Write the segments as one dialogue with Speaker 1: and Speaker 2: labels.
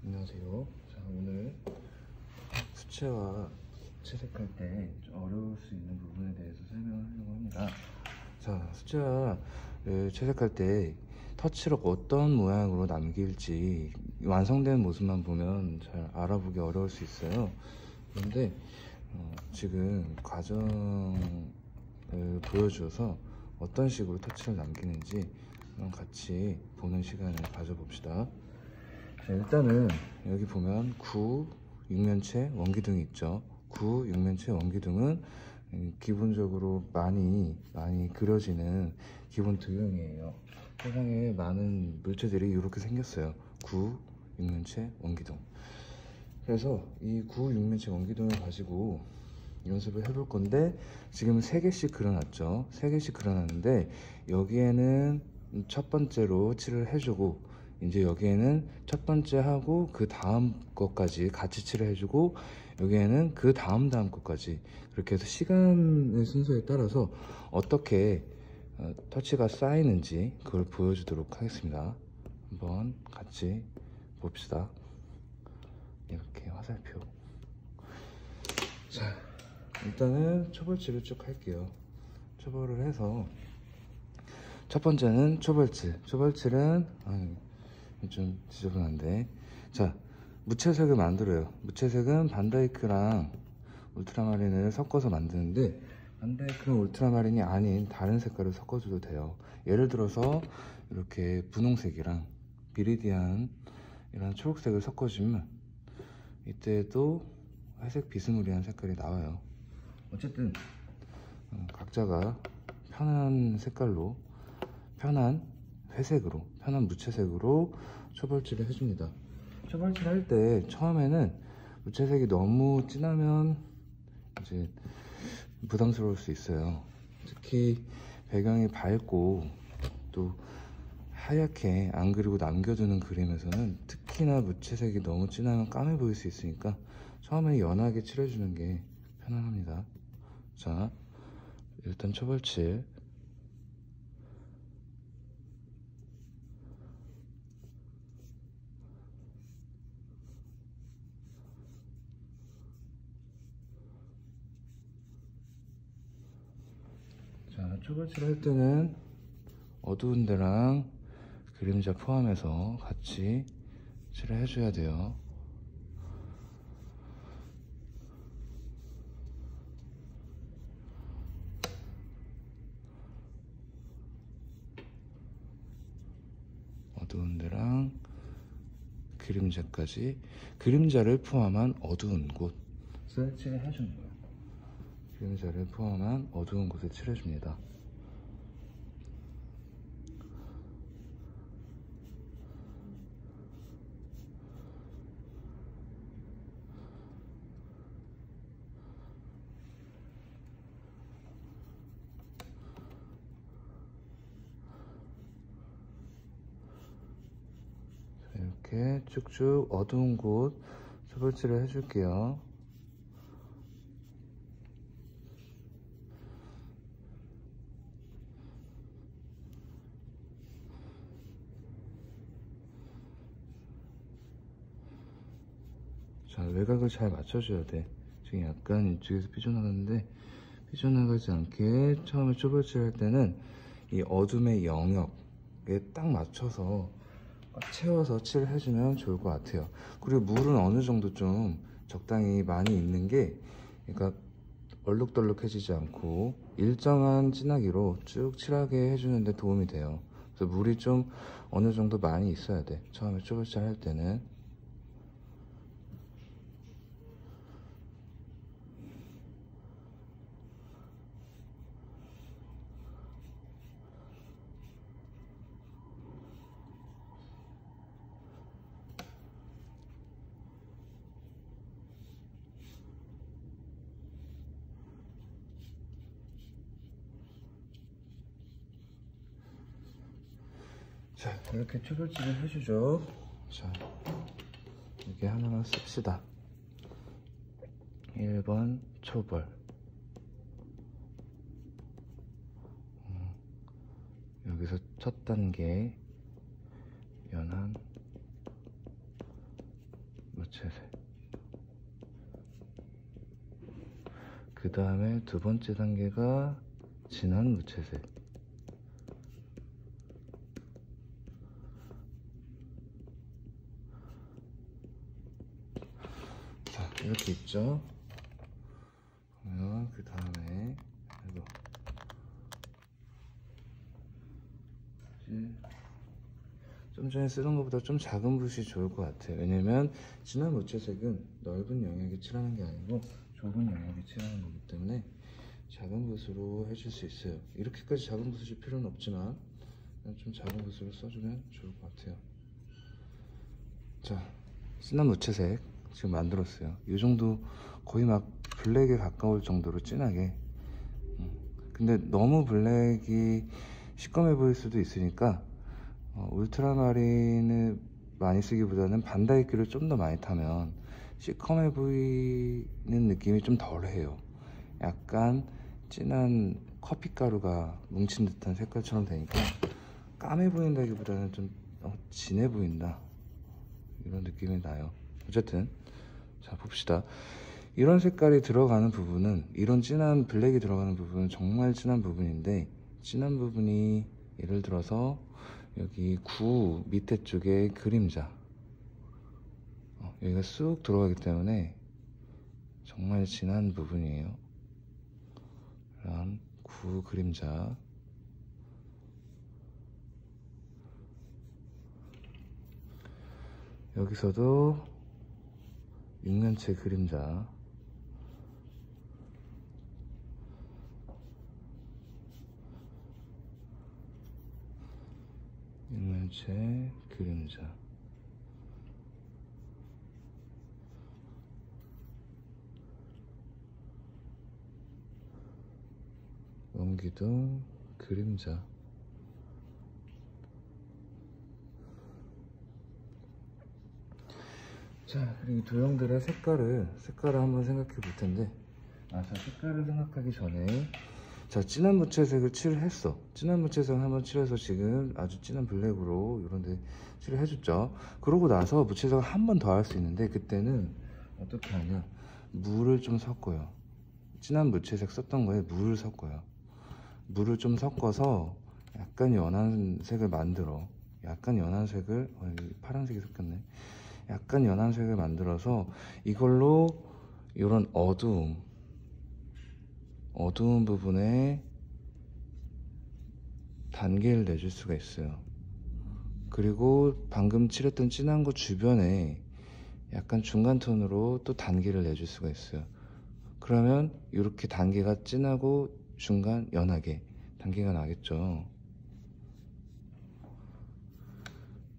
Speaker 1: 안녕하세요. 자, 오늘 수채화 채색할 때 좀 어려울 수 있는 부분에 대해서 설명하려고 합니다. 자, 수채화를 채색할 때 터치를 어떤 모양으로 남길지 완성된 모습만 보면 잘 알아보기 어려울 수 있어요. 그런데 지금 과정을 보여줘서 어떤 식으로 터치를 남기는지 한번 같이 보는 시간을 가져봅시다. 자, 일단은 여기 보면 9, 6면체 원기둥이 있죠. 9, 6면체 원기둥은 기본적으로 많이 그려지는 기본 도형이에요. 세상에 많은 물체들이 이렇게 생겼어요. 9, 6면체 원기둥. 그래서 이 9, 6면체 원기둥을 가지고 연습을 해볼 건데, 지금 3개씩 그려놨죠. 3개씩 그려놨는데 여기에는 첫 번째로 칠을 해주고, 이제 여기에는 첫 번째 하고 그 다음 것까지 같이 칠을 해주고, 여기에는 그 다음 것까지, 그렇게 해서 시간의 순서에 따라서 어떻게 터치가 쌓이는지 그걸 보여주도록 하겠습니다. 한번 같이 봅시다. 이렇게 화살표. 자, 일단은 초벌칠을 쭉 할게요. 초벌을 해서 첫 번째는 초벌칠은 좀 지저분한데, 자, 무채색을 만들어요. 무채색은 반다이크랑 울트라마린을 섞어서 만드는데, 반다이크랑 울트라마린이 아닌 다른 색깔을 섞어줘도 돼요. 예를 들어서 이렇게 분홍색이랑 비리디안 이런 초록색을 섞어주면 이때도 회색 비스무리한 색깔이 나와요. 어쨌든 각자가 편한 색깔로, 편한 회색으로, 편한 무채색으로 초벌칠을 해줍니다. 초벌칠 할 때 처음에는 무채색이 너무 진하면 이제 부담스러울 수 있어요. 특히 배경이 밝고 또 하얗게 안 그리고 남겨두는 그림에서는 특히나 무채색이 너무 진하면 까매 보일 수 있으니까 처음에 연하게 칠해주는 게 편안합니다. 자, 일단 초벌칠. 자, 초벌칠 할 때는 어두운 데랑 그림자 포함해서 같이 칠을 해줘야 돼요. 어두운 데랑 그림자까지, 그림자를 포함한 어두운 곳을 칠해주는 거예요. 그림자를 포함한 어두운 곳을 칠해줍니다. 이렇게 쭉쭉 어두운 곳 초벌칠을 해줄게요. 자, 외곽을 잘 맞춰줘야 돼. 지금 약간 이쪽에서 삐져나가는데, 삐져나가지 않게 처음에 초벌칠 할 때는 이 어둠의 영역에 딱 맞춰서 꽉 채워서 칠을 해주면 좋을 것 같아요. 그리고 물은 어느 정도 좀 적당히 많이 있는 게, 그러니까 얼룩덜룩해지지 않고 일정한 진하기로 쭉 칠하게 해주는데 도움이 돼요. 그래서 물이 좀 어느 정도 많이 있어야 돼, 처음에 초벌칠 할 때는. 자, 이렇게 초벌칠을 해주죠. 자, 이렇게 하나만 씁시다. 1번 초벌. 여기서 첫 단계 연한 무채색. 그 다음에 두 번째 단계가 진한 무채색. 자, 이렇게 있죠. 그러면 그 다음에 좀 전에 쓰던 것보다 좀 작은 붓이 좋을 것 같아요. 왜냐면 진한 무채색은 넓은 영역에 칠하는 게 아니고 좁은 영역에 칠하는 거기 때문에 작은 붓으로 해줄 수 있어요. 이렇게까지 작은 붓을 쓸 필요는 없지만 좀 작은 붓으로 써주면 좋을 것 같아요. 자, 진한 무채색 지금 만들었어요. 이 정도 거의 막 블랙에 가까울 정도로 진하게. 근데 너무 블랙이 시꺼매 보일 수도 있으니까 울트라마린을 많이 쓰기보다는 반다이크를 좀 더 많이 타면 시커매 보이는 느낌이 좀 덜해요. 약간 진한 커피가루가 뭉친 듯한 색깔처럼 되니까 까매 보인다기보다는 좀 진해 보인다 이런 느낌이 나요. 어쨌든 자 봅시다. 이런 색깔이 들어가는 부분은, 이런 진한 블랙이 들어가는 부분은 정말 진한 부분인데, 진한 부분이 예를 들어서 여기 구 밑에 쪽에 그림자, 여기가 쑥 들어가기 때문에 정말 진한 부분이에요. 이런 구 그림자, 여기서도 육면체 그림자, 육면체 그림자, 원기둥 그림자. 자, 그리고 도형들의 색깔을 한번 생각해 볼 텐데, 자, 색깔을 생각하기 전에, 자, 진한 무채색을 칠을 했어. 진한 무채색을 한번 칠해서 지금 아주 진한 블랙으로 이런데 칠을 해줬죠. 그러고 나서 무채색을 한 번 더 할 수 있는데, 그때는 어떻게 하냐, 물을 좀 섞어요. 진한 무채색 썼던 거에 물을 섞어요. 물을 좀 섞어서 약간 연한 색을 만들어. 약간 연한 색을, 파란색이 섞였네. 약간 연한 색을 만들어서 이걸로 이런 어두움 부분에 단계를 내줄 수가 있어요. 그리고 방금 칠했던 진한 거 주변에 약간 중간 톤으로 또 단계를 내줄 수가 있어요. 그러면 이렇게 단계가 진하고 중간 연하게 단계가 나겠죠.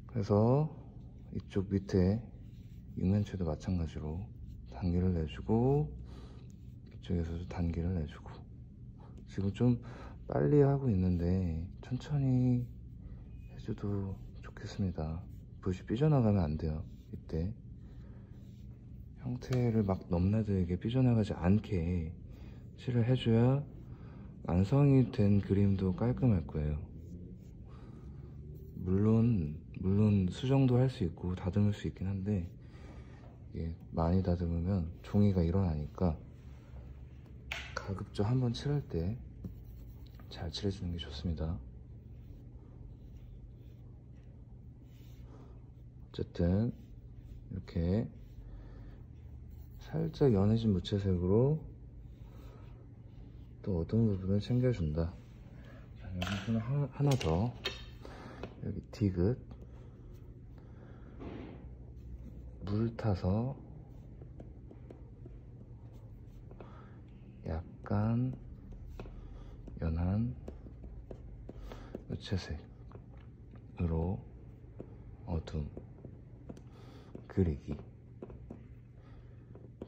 Speaker 1: 그래서 이쪽 밑에 육면체도 마찬가지로 단계를 내주고, 이쪽에서도 단계를 내주고. 지금 좀 빨리 하고 있는데 천천히 해줘도 좋겠습니다. 붓이 삐져나가면 안 돼요. 이때 형태를 막 넘나들게 삐져나가지 않게 칠을 해줘야 완성이 된 그림도 깔끔할 거예요. 물론 수정도 할 수 있고 다듬을 수 있긴 한데, 이게 많이 다듬으면 종이가 일어나니까 가급적 한번 칠할 때 잘 칠해주는 게 좋습니다. 어쨌든 이렇게 살짝 연해진 무채색으로 또 어두운 부분을 챙겨준다. 자, 여기서는 하나 더, 여기 디귿 물 타서 약간 연한 무채색으로 어둠 그리기,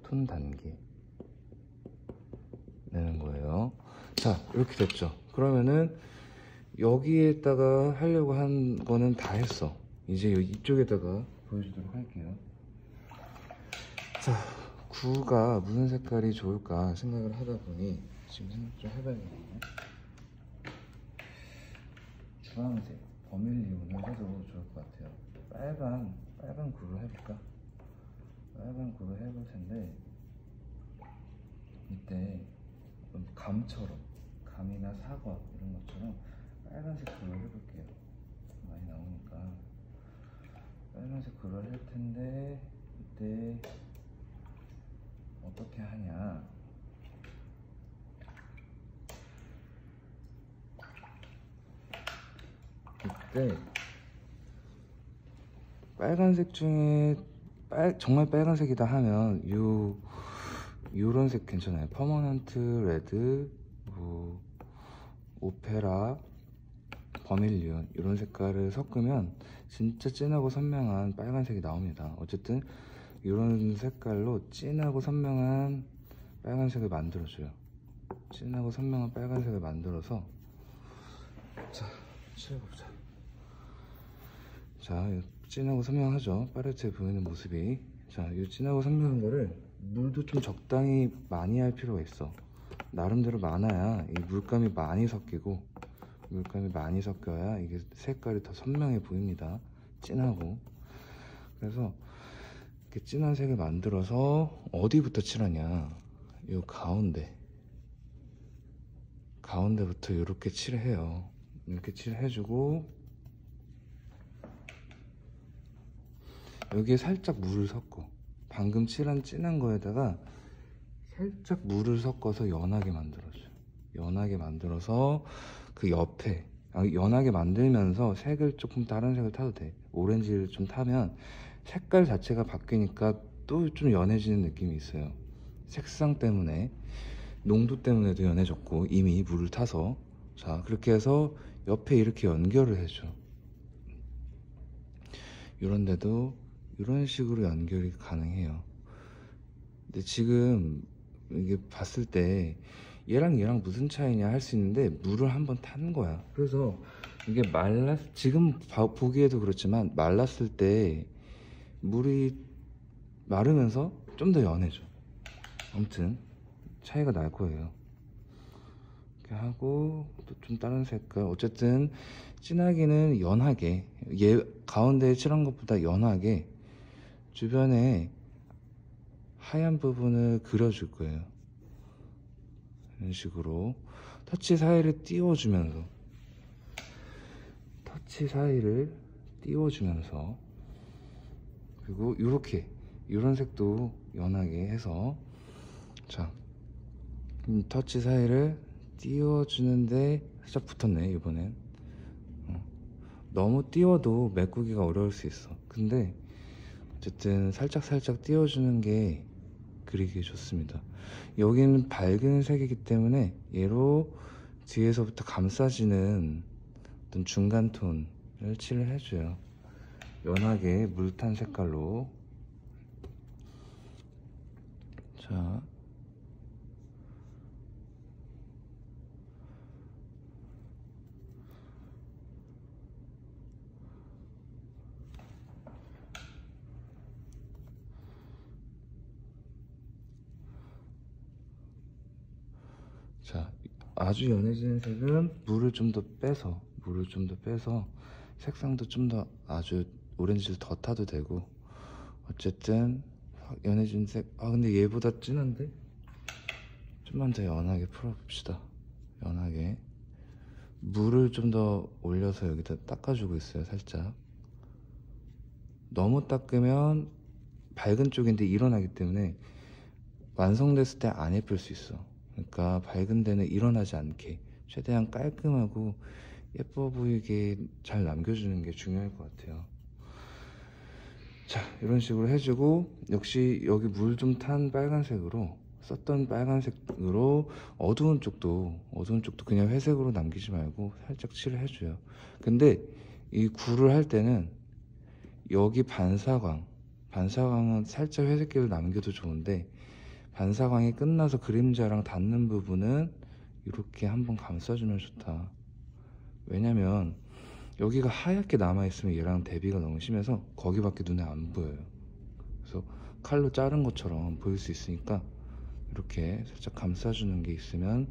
Speaker 1: 톤 단계 내는 거예요. 자, 이렇게 됐죠. 그러면은 여기에다가 하려고 한 거는 다 했어. 이제 이쪽에다가 보여주도록 할게요. 자, 구가 무슨 색깔이 좋을까 생각을 하다 보니 지금 생각 좀 해봐야겠네. 주황색 버밀리온을 해도 좋을 것 같아요. 빨간 구를 해볼까? 빨간 구로 해볼 텐데, 이때 감처럼, 감이나 사과 이런 것처럼 빨간색 구로 해볼게요. 많이 나오니까 빨간색 구로 할 텐데, 이때 어떻게 하냐? 이때 빨간색 중에 정말 빨간색이다 하면 요런 색 괜찮아요. 퍼머넌트 레드, 뭐 오페라, 버밀리온 이런 색깔을 섞으면 진짜 진하고 선명한 빨간색이 나옵니다. 어쨌든 이런 색깔로 진하고 선명한 빨간색을 만들어줘요. 진하고 선명한 빨간색을 만들어서, 자, 칠해보자. 자, 진하고 선명하죠? 파레트에 보이는 모습이. 자, 이 진하고 선명한 거를 물도 좀 적당히 많이 할 필요가 있어. 나름대로 많아야 이 물감이 많이 섞이고, 물감이 많이 섞여야 이게 색깔이 더 선명해 보입니다. 진하고. 그래서 이렇게 진한 색을 만들어서 어디부터 칠하냐, 이 가운데부터 이렇게 칠해요. 이렇게 칠해주고, 여기에 살짝 물을 섞어. 방금 칠한 진한 거에다가 살짝 물을 섞어서 연하게 만들어줘요. 연하게 만들어서 그 옆에, 연하게 만들면서 색을 조금 다른 색을 타도 돼. 오렌지를 좀 타면 색깔 자체가 바뀌니까 또 좀 연해지는 느낌이 있어요. 색상 때문에, 농도 때문에도 연해졌고, 이미 물을 타서. 자, 그렇게 해서 옆에 이렇게 연결을 해줘. 이런데도 이런 식으로 연결이 가능해요. 근데 지금 이게 봤을 때 얘랑 무슨 차이냐 할 수 있는데, 물을 한번 탄 거야. 그래서 이게 지금 보기에도 그렇지만 말랐을 때 물이 마르면서 좀 더 연해져. 아무튼 차이가 날 거예요. 이렇게 하고, 또 좀 다른 색깔. 어쨌든 진하기는 연하게, 얘 가운데에 칠한 것보다 연하게 주변에 하얀 부분을 그려줄 거예요. 이런 식으로 터치 사이를 띄워주면서, 그리고 이런 색도 연하게 해서, 자, 터치 사이를 띄워주는데 살짝 붙었네 이번엔. 너무 띄워도 메꾸기가 어려울 수 있어. 근데 어쨌든 살짝 띄워주는 게 그리기 좋습니다. 여기는 밝은 색이기 때문에 얘로 뒤에서부터 감싸지는 어떤 중간 톤을 칠을 해줘요. 연하게 물탄 색깔로. 자, 아주 연해지는 색은 물을 좀 더 빼서 색상도 좀 더 아주 오렌지를 더 타도 되고. 어쨌든 연해진 색. 근데 얘보다 진한데? 좀만 더 연하게 풀어봅시다. 연하게 물을 좀 더 올려서 여기다 닦아주고 있어요. 살짝. 너무 닦으면 밝은 쪽인데 일어나기 때문에 완성됐을 때 안 예쁠 수 있어. 그러니까 밝은 데는 일어나지 않게 최대한 깔끔하고 예뻐 보이게 잘 남겨주는 게 중요할 것 같아요. 자, 이런 식으로 해주고, 역시 여기 물 좀 탄 빨간색으로, 썼던 빨간색으로 어두운 쪽도 그냥 회색으로 남기지 말고 살짝 칠을 해줘요. 근데 이 구를 할 때는 여기 반사광은 살짝 회색기를 남겨도 좋은데, 반사광이 끝나서 그림자랑 닿는 부분은 이렇게 한번 감싸주면 좋다. 왜냐면 여기가 하얗게 남아있으면 얘랑 대비가 너무 심해서 거기밖에 눈에 안 보여요. 그래서 칼로 자른 것처럼 보일 수 있으니까 이렇게 살짝 감싸주는 게 있으면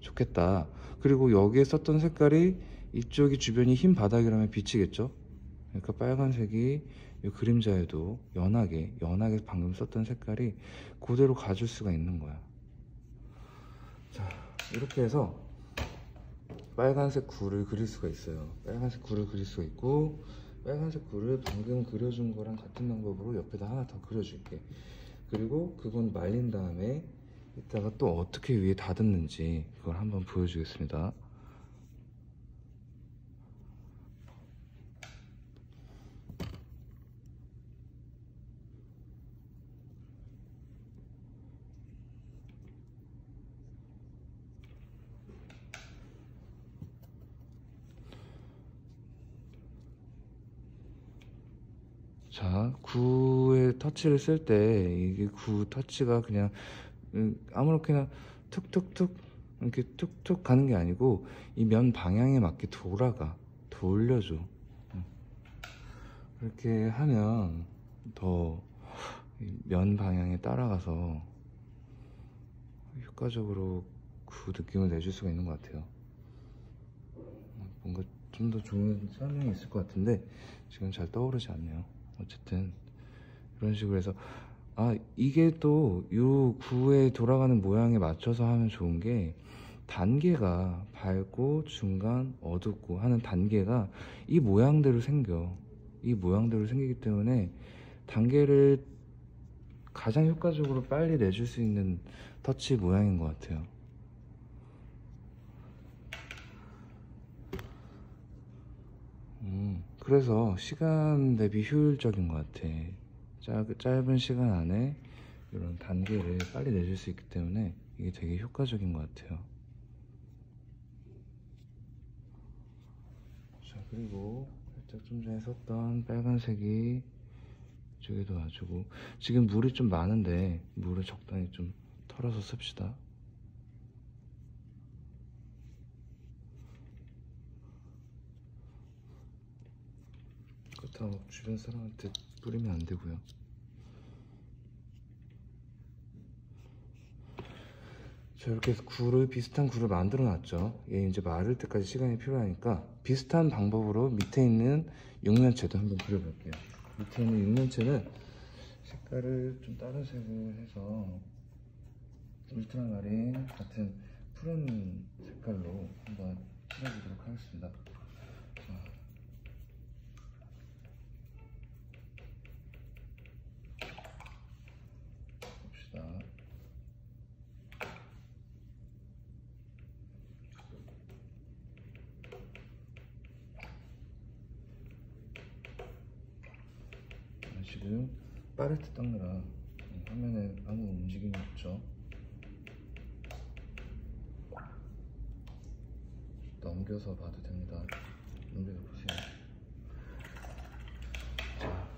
Speaker 1: 좋겠다. 그리고 여기에 썼던 색깔이 이쪽이 주변이 흰 바닥이라면 비치겠죠. 그러니까 빨간색이 이 그림자에도 연하게 방금 썼던 색깔이 그대로 가줄 수가 있는 거야. 자, 이렇게 해서 빨간색 구를 그릴 수가 있어요. 빨간색 구를 그릴 수가 있고, 빨간색 구를 방금 그려준 거랑 같은 방법으로 옆에다 하나 더 그려줄게. 그리고 그건 말린 다음에 이따가 또 어떻게 위에 다듬는지 그걸 한번 보여주겠습니다. 자, 구에 터치를 쓸 때 이게 구 터치가 그냥 아무렇게나 툭툭툭 이렇게 툭툭 가는 게 아니고 이 면 방향에 맞게 돌려줘. 그렇게 하면 더 면 방향에 따라가서 효과적으로 그 느낌을 내줄 수가 있는 것 같아요. 뭔가 좀 더 좋은 설명이 있을 것 같은데 지금 잘 떠오르지 않네요. 어쨌든 이런 식으로 해서 이게 또 요 구에 돌아가는 모양에 맞춰서 하면 좋은 게 단계가 밝고 중간 어둡고 하는 단계가 이 모양대로 생기기 때문에 단계를 가장 효과적으로 빨리 내줄 수 있는 터치 모양인 것 같아요. 그래서 시간 대비 효율적인 것 같아. 짧은 시간 안에 이런 단계를 빨리 내줄 수 있기 때문에 이게 되게 효과적인 것 같아요. 자, 그리고 살짝 좀 전에 썼던 빨간색이 이쪽에도 와주고, 지금 물이 좀 많은데 물을 적당히 좀 털어서 씁시다. 그렇다고 주변 사람한테 뿌리면 안 되고요. 자, 이렇게 해서 비슷한 굴을 만들어 놨죠. 얘 이제 마를 때까지 시간이 필요하니까 비슷한 방법으로 밑에 있는 육면체도 한번 그려볼게요. 밑에 있는 육면체는 색깔을 좀 다른 색을 해서 울트라마린 같은 푸른 색깔로 한번 칠해보도록 하겠습니다. 자, 봅시다. 지금 팔레트 닦느라 화면에 아무 움직임이 없죠. 넘겨서 봐도 됩니다. 넘겨서 보세요. 자,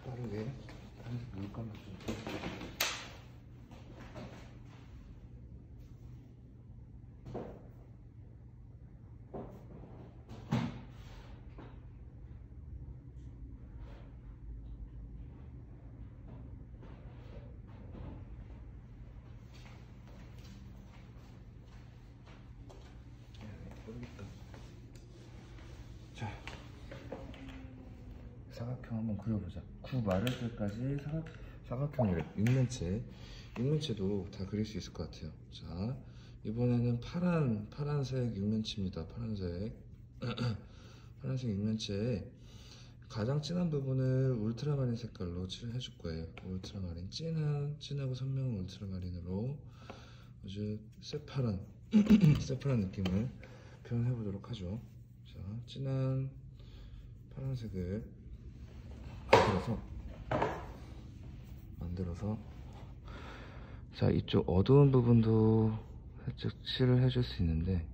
Speaker 1: 빠르게 물감을 좀. 모르겠다. 자, 사각형 한번 그려보자. 구 마를 때까지 사각형이래. 육면체도 다 그릴 수 있을 것 같아요. 자, 이번에는 파란색 육면체입니다. 파란색 육면체에 가장 진한 부분을 울트라마린 색깔로 칠해 줄 거예요. 울트라마린, 진하고 선명한 울트라마린으로 아주 새파란 새파란 느낌을 표현해 보도록 하죠. 자, 진한 파란색을 만들어서 자, 이쪽 어두운 부분도 살짝 칠을 해줄 수 있는데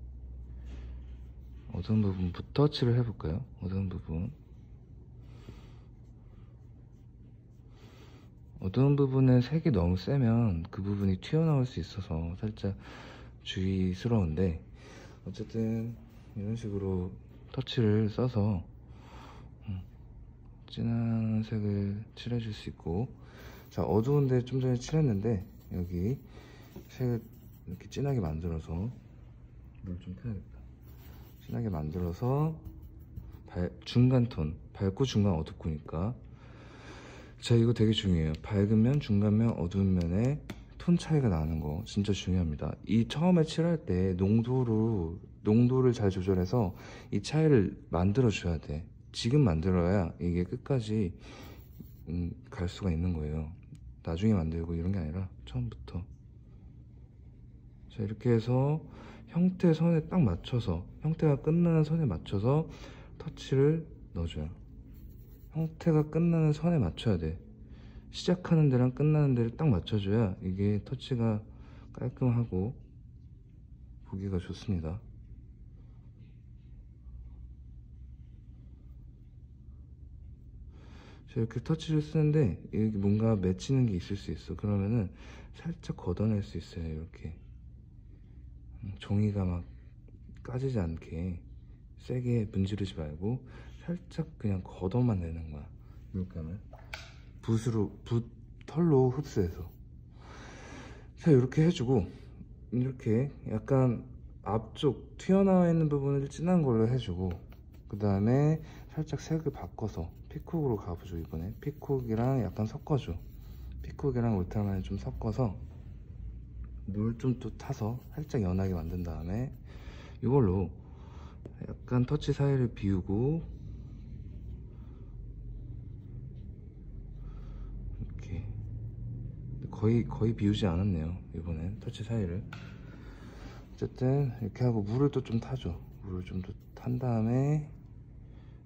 Speaker 1: 어두운 부분부터 칠을 해볼까요? 어두운 부분에 색이 너무 세면 그 부분이 튀어나올 수 있어서 살짝 주의스러운데, 어쨌든 이런 식으로 터치를 써서 진한 색을 칠해줄 수 있고, 자, 어두운데 좀 전에 칠했는데 여기 색을 이렇게 진하게 만들어서 물 좀 펴야겠다. 진하게 만들어서 중간 톤, 밝고 중간 어둡고니까. 자, 이거 되게 중요해요. 밝은 면, 중간 면, 어두운 면에 톤 차이가 나는 거 진짜 중요합니다. 이 처음에 칠할 때 농도를 잘 조절해서 이 차이를 만들어 줘야 돼. 지금 만들어야 이게 끝까지 갈 수가 있는 거예요. 나중에 만들고 이런 게 아니라 처음부터. 자, 이렇게 해서 형태 선에 딱 맞춰서, 형태가 끝나는 선에 맞춰서 터치를 넣어줘요. 형태가 끝나는 선에 맞춰야 돼. 시작하는 데랑 끝나는 데를 딱 맞춰줘야 이게 터치가 깔끔하고 보기가 좋습니다. 자, 이렇게 터치를 쓰는데 여기 뭔가 맺히는 게 있을 수 있어. 그러면은 살짝 걷어낼 수 있어요. 이렇게 종이가 막 까지지 않게 세게 문지르지 말고 살짝 그냥 걷어만 내는 거야. 물감을 털로 흡수해서. 자, 이렇게 해주고, 이렇게 약간 앞쪽 튀어나와 있는 부분을 진한 걸로 해주고, 그 다음에 살짝 색을 바꿔서 피콕으로 가보죠. 이번에 피콕이랑 약간 섞어줘. 피콕이랑 울트라마린 좀 섞어서 물 좀 또 타서 살짝 연하게 만든 다음에 이걸로 약간 터치 사이를 비우고, 이렇게 거의 비우지 않았네요. 이번엔 터치 사이를. 어쨌든 이렇게 하고 물을 또 좀 타죠. 물을 좀 더 탄 다음에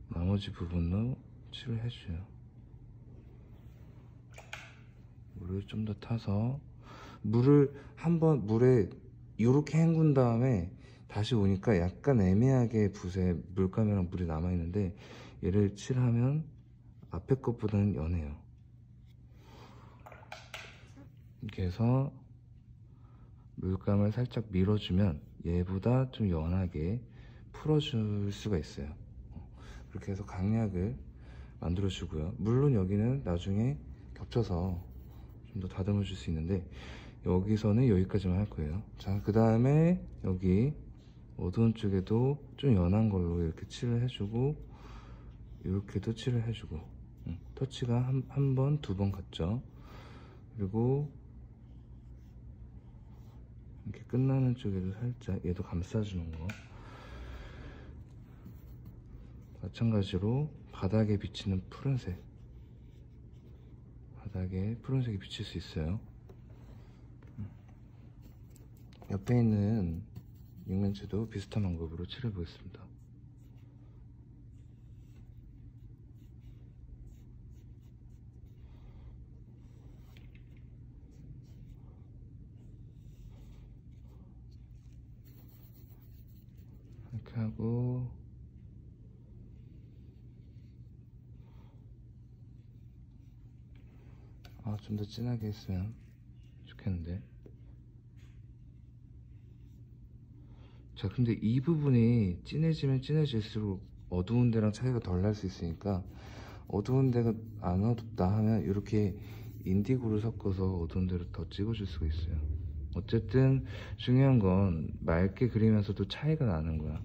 Speaker 1: 나머지 부분도 칠을 해줘요. 물을 좀 더 타서 물을 한번 물에 이렇게 헹군 다음에 다시 오니까 약간 애매하게 붓에 물감이랑 물이 남아있는데, 얘를 칠하면 앞에 것보다는 연해요. 이렇게 해서 물감을 살짝 밀어주면 얘보다 좀 연하게 풀어줄 수가 있어요. 그렇게 해서 강약을 만들어 주고요. 물론 여기는 나중에 겹쳐서 좀 더 다듬어 줄 수 있는데 여기서는 여기까지만 할 거예요. 자, 그 다음에 여기 어두운 쪽에도 좀 연한 걸로 이렇게 칠을 해주고, 이렇게도 칠을 해주고, 터치가 한 번, 두 번 갔죠. 그리고 이렇게 끝나는 쪽에도 살짝 얘도 감싸주는 거. 마찬가지로 바닥에 비치는 푸른색, 바닥에 푸른색이 비칠 수 있어요. 옆에 있는 육면체도 비슷한 방법으로 칠해 보겠습니다. 이렇게 하고, 좀 더 진하게 했으면 좋겠는데. 자, 근데 이 부분이 진해지면 진해질수록 어두운 데랑 차이가 덜 날 수 있으니까, 어두운 데가 안 어둡다 하면 이렇게 인디고를 섞어서 어두운 데를 더 찍어줄 수가 있어요. 어쨌든 중요한 건 맑게 그리면서도 차이가 나는 거야.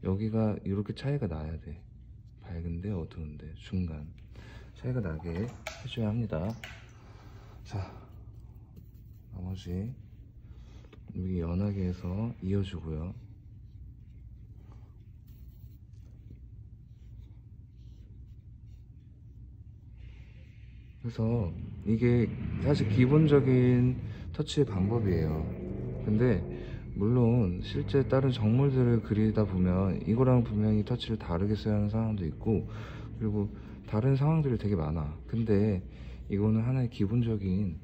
Speaker 1: 여기가 이렇게 차이가 나야 돼. 밝은데 어두운데 중간 차이가 나게 해줘야 합니다. 자, 나머지 여기 연하게 해서 이어주고요. 그래서 이게 사실 기본적인 터치의 방법이에요. 근데 물론 실제 다른 정물들을 그리다 보면 이거랑 분명히 터치를 다르게 써야 하는 상황도 있고, 그리고 다른 상황들이 되게 많아. 근데 이거는 하나의 기본적인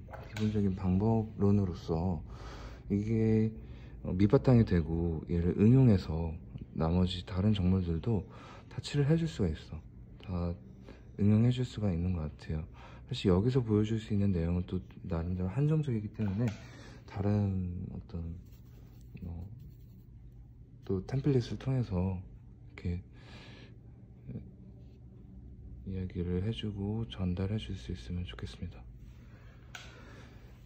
Speaker 1: 방법론으로서 이게 밑바탕이 되고 얘를 응용해서 나머지 다른 정물들도 다 칠을 해줄 수가 있어. 다 응용해 줄 수가 있는 것 같아요. 사실 여기서 보여줄 수 있는 내용은 또 나름대로 한정적이기 때문에 다른 어떤 또 템플릿을 통해서 이렇게 이야기를 해주고 전달해 줄 수 있으면 좋겠습니다.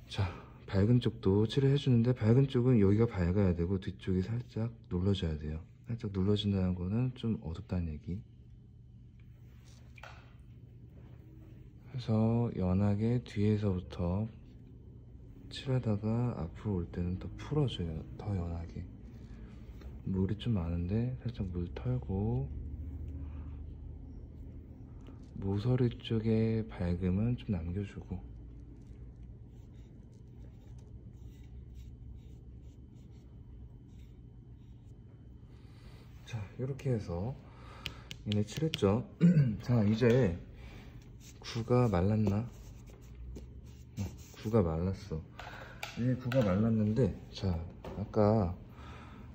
Speaker 1: 자, 밝은 쪽도 칠을 해주는데 밝은 쪽은 여기가 밝아야 되고 뒤쪽이 살짝 눌러줘야 돼요. 살짝 눌러진다는 거는 좀 어둡다는 얘기. 그래서 연하게 뒤에서부터 칠하다가 앞으로 올 때는 더 풀어줘요. 더 연하게. 물이 좀 많은데 살짝 물 털고, 모서리 쪽에 밝음은 좀 남겨주고. 자, 이렇게 해서 얘네 칠했죠. 자, 이제 구가 말랐나? 구가 말랐어. 이제 구가 말랐는데, 자, 아까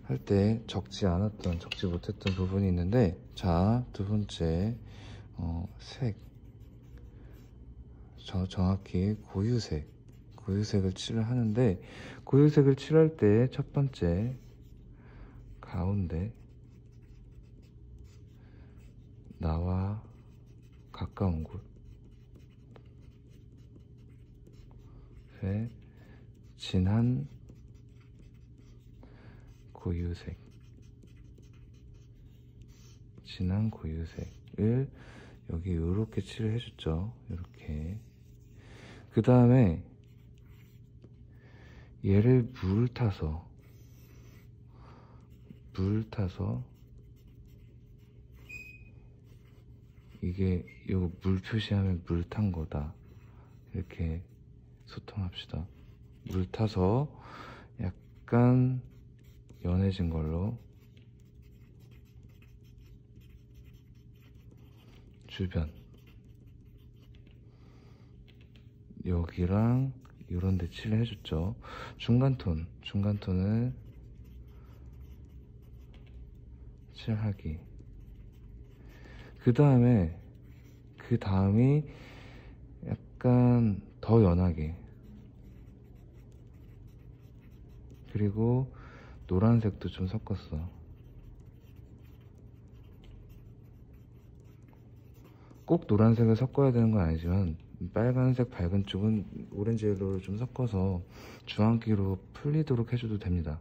Speaker 1: 할 때 적지 못했던 부분이 있는데, 자, 두 번째 색, 정확히 고유색을 칠을 하는데, 고유색을 칠할 때 첫 번째 가운데 나와 가까운 곳에 진한 고유색을 여기 이렇게 칠을 해줬죠. 이렇게. 그 다음에 얘를 물 타서 이게 이거 물 표시하면 물 탄 거다, 이렇게 소통합시다. 물 타서 약간 연해진 걸로 주변 여기랑 요런 데 칠을 해줬죠. 중간톤을 칠하기. 그 다음이 약간 더 연하게, 그리고 노란색도 좀 섞었어. 꼭 노란색을 섞어야 되는 건 아니지만, 빨간색 밝은 쪽은 오렌지 옐로우를 좀 섞어서 주황기로 풀리도록 해줘도 됩니다.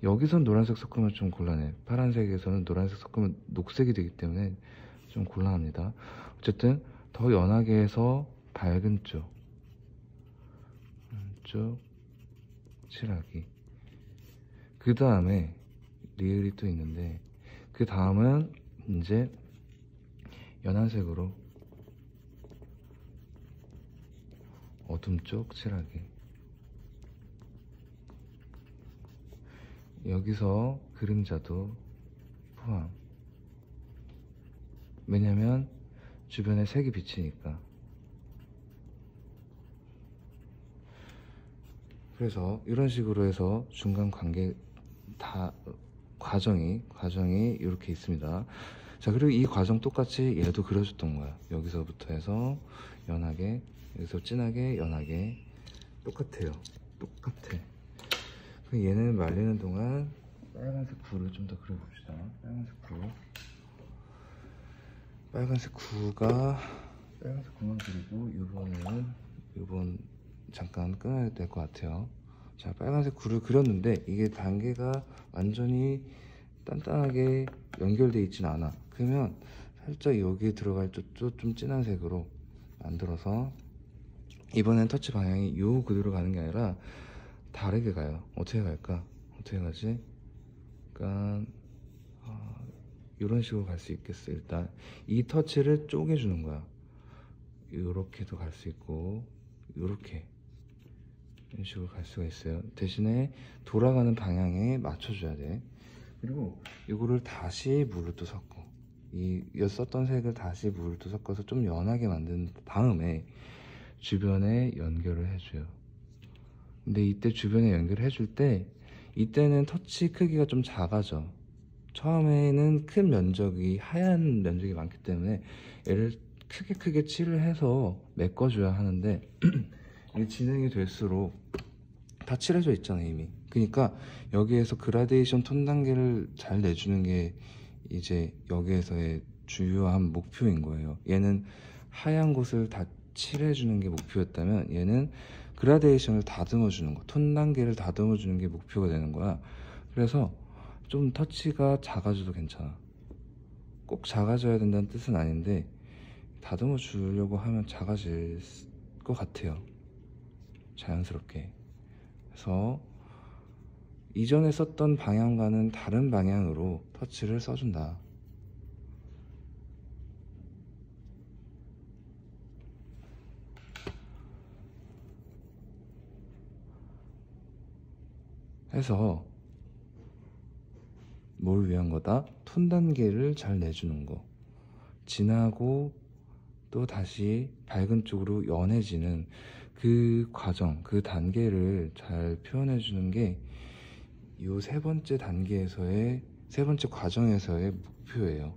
Speaker 1: 여기선 노란색 섞으면 좀 곤란해. 파란색에서는 노란색 섞으면 녹색이 되기 때문에 좀 곤란합니다. 어쨌든 더 연하게 해서 밝은 쪽 칠하기. 그 다음에 리을이 또 있는데, 그 다음은 이제 연한 색으로 어둠 쪽 칠하기. 여기서 그림자도 포함. 왜냐면 주변에 색이 비치니까. 그래서 이런 식으로 해서 중간 관계 다 과정이 이렇게 있습니다. 자, 그리고 이 과정 똑같이 얘도 그려줬던 거야. 여기서부터 해서 연하게, 여기서 진하게, 연하게. 똑같아. 얘는 말리는 동안 빨간색 구를 좀 더 그려봅시다. 빨간색 구만 그리고 요번 잠깐 끊어야 될 것 같아요. 자, 빨간색 구를 그렸는데 이게 단계가 완전히 단단하게 연결되어 있진 않아. 그러면 살짝 여기에 들어갈 쪽도 좀 진한 색으로 만들어서, 이번엔 터치 방향이 요 그대로 가는 게 아니라 다르게 가요. 어떻게 가지? 약간 이런 식으로 갈 수 있겠어. 일단 이 터치를 쪼개주는 거야. 요렇게도 갈 수 있고, 요렇게 이런 식으로 갈 수가 있어요. 대신에 돌아가는 방향에 맞춰줘야 돼. 그리고 이거를 다시 물을 또 섞어. 이 썼던 색을 다시 물을 또 섞어서 좀 연하게 만든 다음에 주변에 연결을 해줘요. 근데 이때 주변에 연결을 해줄 때, 이때는 터치 크기가 좀 작아져. 처음에는 큰 면적이, 하얀 면적이 많기 때문에 얘를 크게 칠을 해서 메꿔줘야 하는데 이게 진행이 될수록 다 칠해져 있잖아 이미. 그러니까 여기에서 그라데이션 톤 단계를 잘 내주는 게 이제 여기에서의 주요한 목표인 거예요. 얘는 하얀 곳을 다 칠해주는 게 목표였다면, 얘는 그라데이션을 다듬어주는 거, 톤 단계를 다듬어주는 게 목표가 되는 거야. 그래서 좀 터치가 작아져도 괜찮아. 꼭 작아져야 된다는 뜻은 아닌데 다듬어 주려고 하면 작아질 것 같아요, 자연스럽게. 그래서 이전에 썼던 방향과는 다른 방향으로 터치를 써준다. 해서 뭘 위한 거다? 톤 단계를 잘 내주는 거. 진하고 또 다시 밝은 쪽으로 연해지는 그 과정, 그 단계를 잘 표현해 주는 게 이 세 번째 단계에서의, 세 번째 과정에서의 목표예요.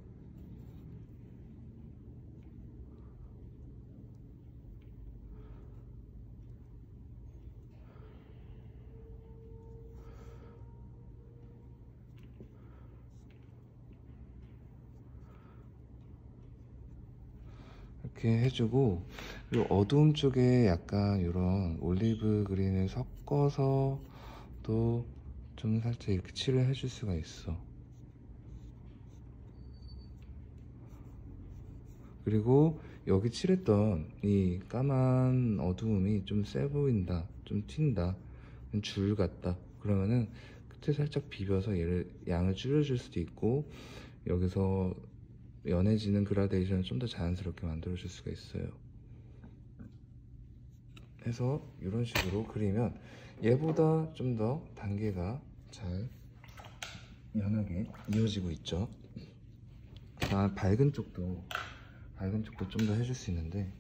Speaker 1: 이렇게 해주고, 그리고 어두움 쪽에 약간 이런 올리브 그린을 섞어서 또 좀 살짝 이렇게 칠을 해줄 수가 있어. 그리고 여기 칠했던 이 까만 어두움이 좀 세 보인다, 좀 튄다, 줄 같다, 그러면은 끝에 살짝 비벼서 얘를 양을 줄여줄 수도 있고, 여기서 연해지는 그라데이션을 좀 더 자연스럽게 만들어 줄 수가 있어요. 해서 이런 식으로 그리면 얘보다 좀 더 단계가 잘 연하게 이어지고 있죠. 밝은 쪽도 좀 더 해줄 수 있는데,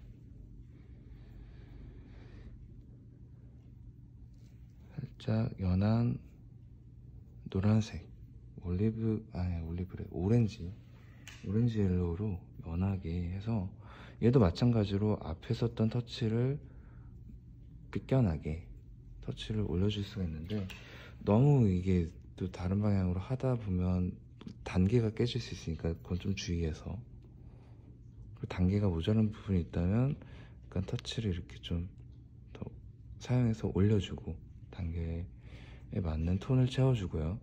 Speaker 1: 살짝 연한 노란색, 올리브래, 오렌지 옐로우로 연하게 해서, 얘도 마찬가지로 앞에 썼던 터치를 비껴나게 터치를 올려줄 수가 있는데, 너무 이게 또 다른 방향으로 하다 보면 단계가 깨질 수 있으니까 그건 좀 주의해서, 단계가 모자란 부분이 있다면 약간 터치를 이렇게 좀 더 사용해서 올려주고 단계에 맞는 톤을 채워주고요.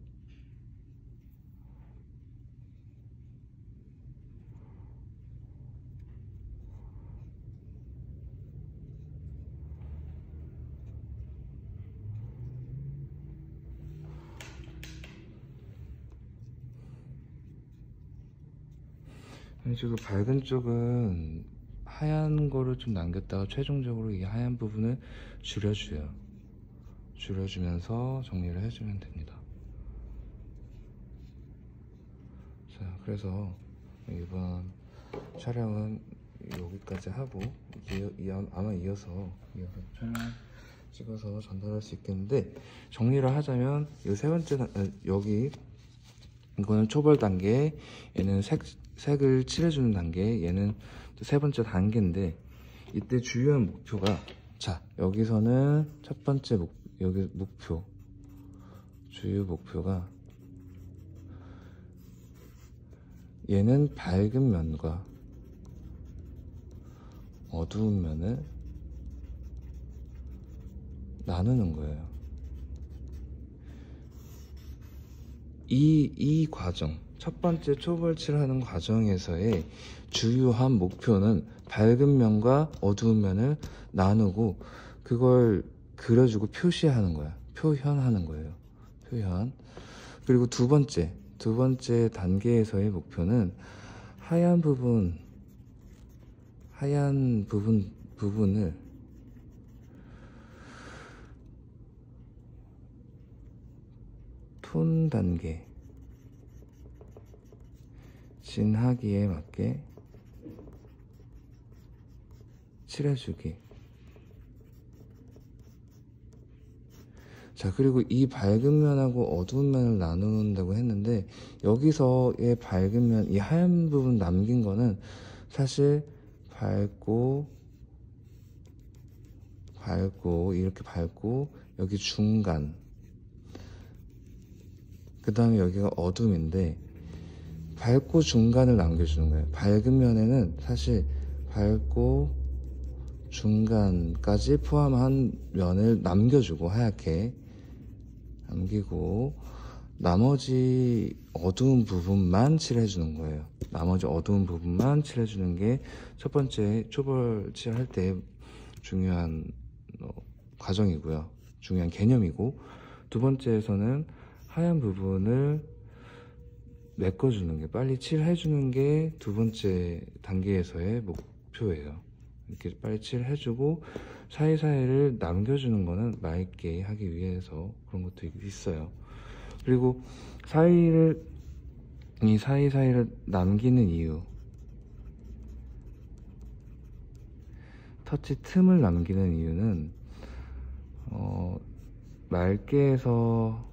Speaker 1: 지금 밝은 쪽은 하얀 거를 좀 남겼다가 최종적으로 이 하얀 부분을 줄여주면서 정리를 해주면 됩니다. 자, 그래서 이번 촬영은 여기까지 하고, 아마 이어서 촬영 찍어서 전달할 수 있겠는데, 정리를 하자면 이 세 번째 여기 이거는 초벌 단계, 얘는 색을 칠해주는 단계, 얘는 또 세 번째 단계인데, 이때 주요한 목표가, 자, 여기서는 첫 번째 주요 목표가, 얘는 밝은 면과 어두운 면을 나누는 거예요. 이 과정, 첫 번째 초벌칠하는 과정에서의 주요한 목표는 밝은 면과 어두운 면을 나누고 그걸 그려주고 표현하는 거예요. 표현. 그리고 두 번째 단계에서의 목표는 하얀 부분을 톤 단계, 진하기에 맞게 칠해주기. 자, 그리고 이 밝은 면하고 어두운 면을 나눈다고 했는데, 여기서의 밝은 면, 이 하얀 부분 남긴 거는 사실 밝고 이렇게 밝고, 여기 중간, 그 다음에 여기가 어둠인데, 밝고 중간을 남겨주는 거예요. 밝은 면에는 사실 밝고 중간까지 포함한 면을 남겨주고, 하얗게 남기고, 나머지 어두운 부분만 칠해주는 거예요. 나머지 어두운 부분만 칠해주는 게 첫 번째 초벌 칠할 때 중요한 과정이고요. 중요한 개념이고, 두 번째에서는 하얀 부분을 메꿔주는 게, 빨리 칠해주는 게 두 번째 단계에서의 목표예요. 이렇게 빨리 칠해주고 사이사이를 남겨주는 거는 맑게 하기 위해서 그런 것도 있어요. 그리고 이 사이사이를 남기는 이유, 터치 틈을 남기는 이유는 맑게 해서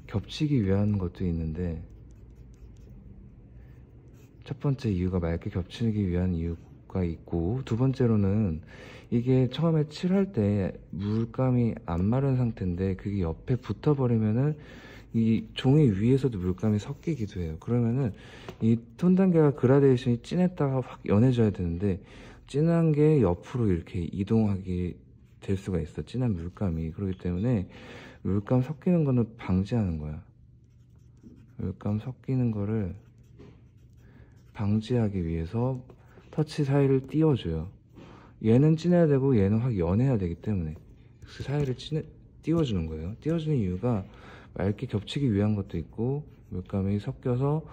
Speaker 1: 겹치기 위한 것도 있는데, 첫 번째 이유가 맑게 겹치기 위한 이유가 있고, 두 번째로는 이게 처음에 칠할 때 물감이 안 마른 상태인데 그게 옆에 붙어버리면은 이 종이 위에서도 물감이 섞이기도 해요. 그러면은 이 톤 단계가 그라데이션이 진했다가 확 연해져야 되는데 진한 게 옆으로 이렇게 이동하게 될 수가 있어, 진한 물감이. 그렇기 때문에 물감 섞이는 거는 방지하는 거야. 물감 섞이는 거를 방지하기 위해서 터치 사이를 띄워줘요. 얘는 진해야 되고 얘는 확 연해야 되기 때문에 그 사이를 띄워주는 거예요. 띄워주는 이유가 맑게 겹치기 위한 것도 있고, 물감이 섞여서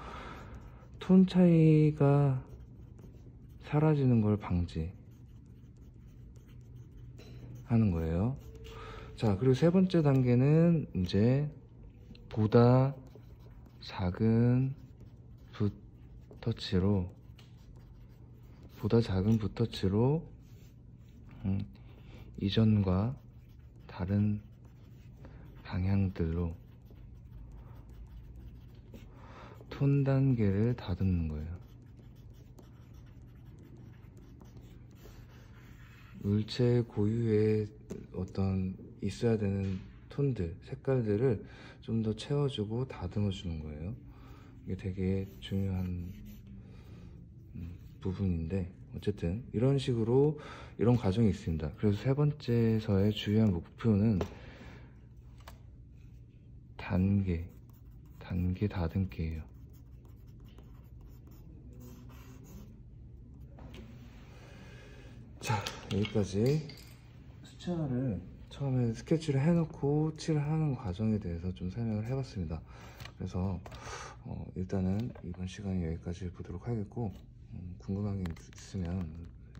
Speaker 1: 톤 차이가 사라지는 걸 방지하는 거예요. 자, 그리고 세 번째 단계는 이제 보다 작은 붓터치로 이전과 다른 방향들로 톤 단계를 다듬는 거예요. 물체 고유의 어떤 있어야 되는 톤들, 색깔들을 좀 더 채워주고 다듬어 주는 거예요. 이게 되게 중요한 부분인데, 어쨌든 이런 식으로 이런 과정이 있습니다. 그래서 세 번째에서의 주요한 목표는 단계 다듬기예요. 자, 여기까지 수채화를 처음에 스케치를 해놓고 칠하는 과정에 대해서 좀 설명을 해봤습니다. 그래서 일단은 이번 시간에 여기까지 보도록 하겠고, 궁금한 게 있으면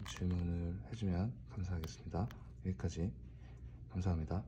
Speaker 1: 질문을 해주면 감사하겠습니다. 여기까지 감사합니다.